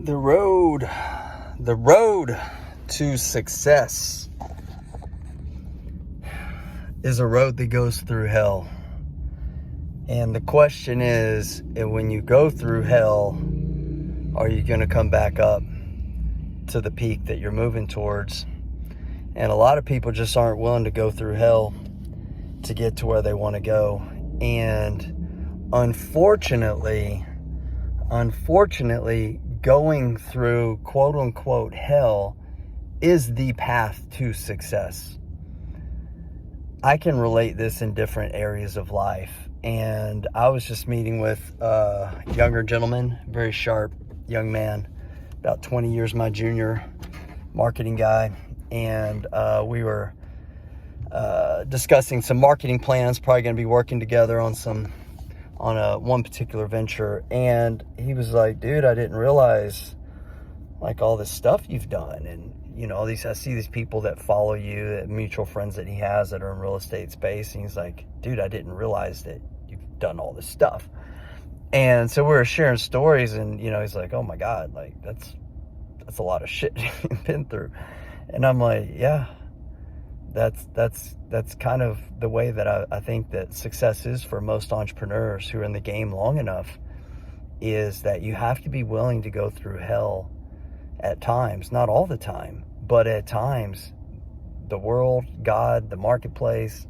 The road to success is a road that goes through hell. And the question is, when you go through hell, are you going to come back up to the peak that you're moving towards? And a lot of people just aren't willing to go through hell to get to where they want to go. And unfortunately, going through quote unquote hell is the path to success. I can relate this in different areas of life. And I was just meeting with a younger gentleman, very sharp young man, about 20 years my junior, marketing guy. And we were discussing some marketing plans, probably going to be working together on one particular venture. And he was like, dude, I didn't realize like all this stuff you've done. And I see these people that follow you, mutual friends that he has that are in real estate space. And he's like, dude, I didn't realize that you've done all this stuff. And so we were sharing stories, and he's like, oh my God, like that's a lot of shit you've been through. And I'm like, yeah, that's kind of the way that I think that success is for most entrepreneurs who are in the game long enough, is that you have to be willing to go through hell at times, not all the time, but at times. The world, God, the marketplace,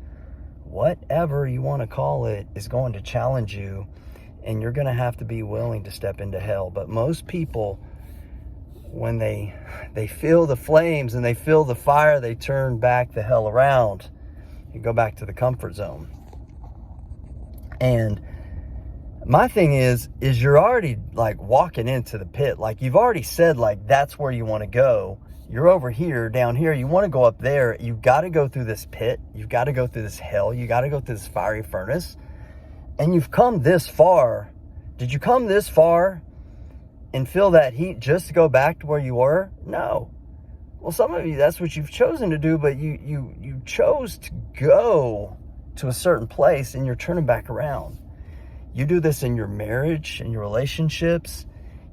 whatever you want to call it, is going to challenge you, and you're going to have to be willing to step into hell. But most people, when they feel the flames and they feel the fire, they turn back the hell around. You go back to the comfort zone. And my thing is you're already like walking into the pit. Like you've already said, like, that's where you want to go. You're over here, down here. You want to go up there. You've got to go through this pit. You've got to go through this hell. You got to go through this fiery furnace. And you've come this far. Did you come this far and feel that heat just to go back to where you were? No. Well, some of you, that's what you've chosen to do, but you chose to go to a certain place, and you're turning back around. You do this in your marriage, in your relationships.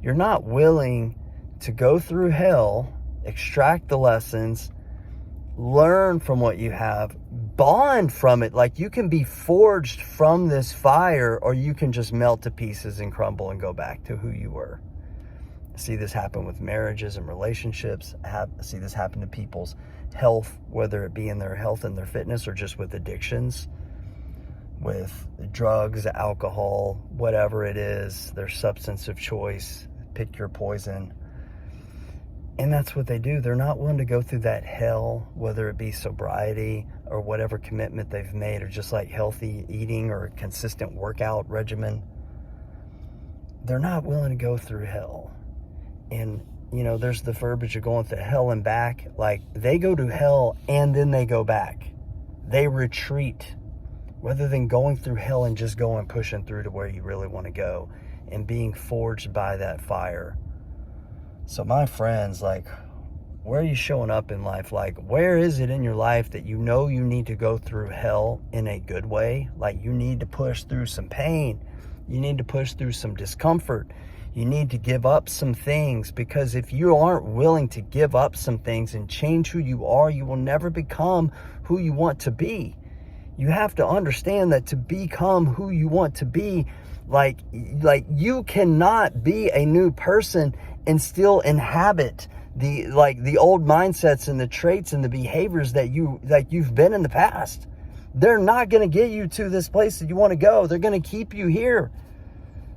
You're not willing to go through hell, extract the lessons, learn from what you have, bond from it. Like, you can be forged from this fire, or you can just melt to pieces and crumble and go back to who you were. I see this happen with marriages and relationships. I see this happen to people's health, whether it be in their health and their fitness, or just with addictions, with drugs, alcohol, whatever it is, their substance of choice. Pick your poison. And that's what they do. They're not willing to go through that hell, whether it be sobriety or whatever commitment they've made, or just like healthy eating or a consistent workout regimen. They're not willing to go through hell. And, there's the verbiage of going through hell and back. Like, they go to hell and then they go back. They retreat, rather than going through hell and just going, pushing through to where you really want to go and being forged by that fire. So my friends, like, where are you showing up in life? Like, where is it in your life that you need to go through hell in a good way? Like, you need to push through some pain. You need to push through some discomfort. You need to give up some things, because if you aren't willing to give up some things and change who you are, you will never become who you want to be. You have to understand that to become who you want to be, like you cannot be a new person and still inhabit the old mindsets and the traits and the behaviors that you've been in the past. They're not going to get you to this place that you want to go. They're going to keep you here.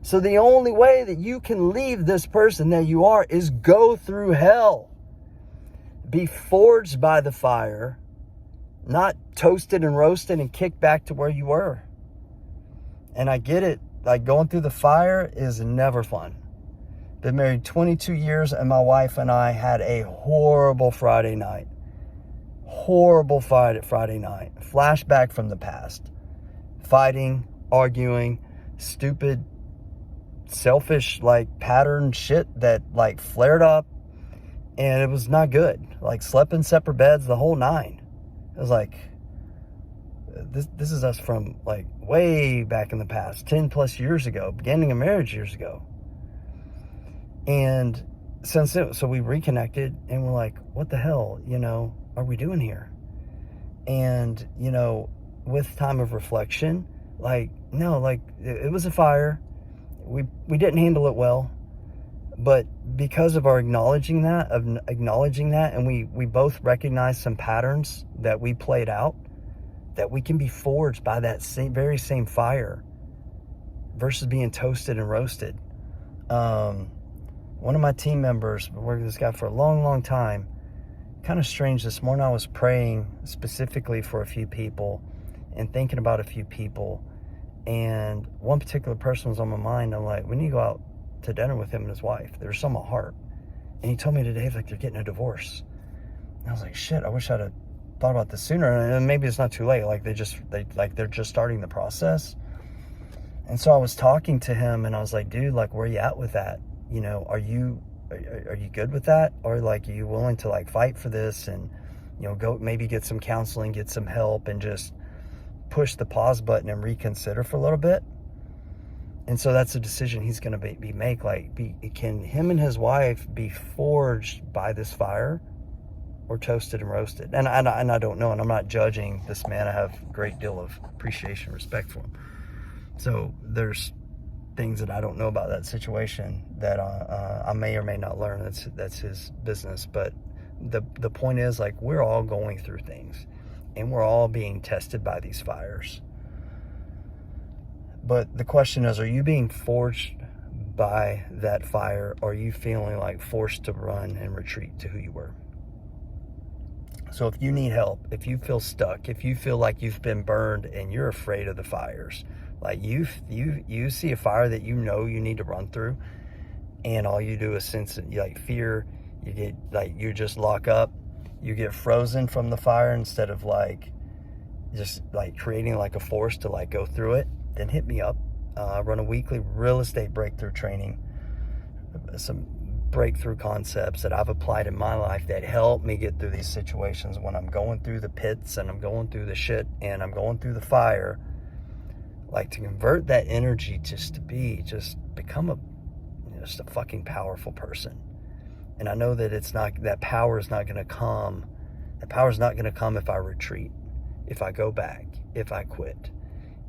So the only way that you can leave this person that you are is go through hell. Be forged by the fire, not toasted and roasted and kicked back to where you were. And I get it. Like, going through the fire is never fun. Been married 22 years, and my wife and I had a horrible Friday night. Horrible Friday night. Flashback from the past. Fighting, arguing, stupid, selfish, like, pattern shit that, like, flared up. And it was not good. Like, slept in separate beds, the whole nine. It was like, this is us from like way back in the past, 10 plus years ago, beginning of marriage years ago. And so we reconnected and we're like, what the hell, are we doing here? And, with time of reflection, like, no, like it was a fire. We didn't handle it well, but because of our acknowledging that, and we both recognized some patterns that we played out, that we can be forged by that very same fire versus being toasted and roasted. One of my team members, worked with this guy for a long, long time. Kind of strange, this morning I was praying specifically for a few people and thinking about a few people, and one particular person was on my mind. I'm like, we need to go out to dinner with him and his wife. There's some on my heart. And he told me today, like, they're getting a divorce. And I was like, shit, I wish I'd have thought about this sooner. And maybe it's not too late. Like they're just starting the process. And so I was talking to him and I was like, dude, like, where are you at with that? Are you good with that? Or like, are you willing to like fight for this and, go maybe get some counseling, get some help, and just push the pause button and reconsider for a little bit? And so that's a decision he's going to make. Like, can him and his wife be forged by this fire, or toasted and roasted? And I don't know, and I'm not judging this man. I have a great deal of appreciation and respect for him. So there's things that I don't know about that situation that I may or may not learn. That's his business. But the point is, like, we're all going through things, and we're all being tested by these fires. But the question is, are you being forged by that fire, or are you feeling like forced to run and retreat to who you were? So if you need help, if you feel stuck, if you feel like you've been burned and you're afraid of the fires, like you see a fire that you need to run through, and all you do is sense it, like fear, you just lock up, you get frozen from the fire instead of like just like creating like a force to like go through it, then hit me up. I run a weekly real estate breakthrough training, some breakthrough concepts that I've applied in my life that help me get through these situations when I'm going through the pits and I'm going through the shit and I'm going through the fire. Like, to convert that energy just to become just a fucking powerful person. And I know that that power is not going to come. That power is not going to come if I retreat, if I go back, if I quit.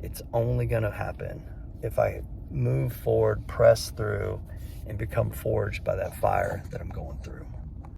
It's only going to happen if I move forward, press through, and become forged by that fire that I'm going through.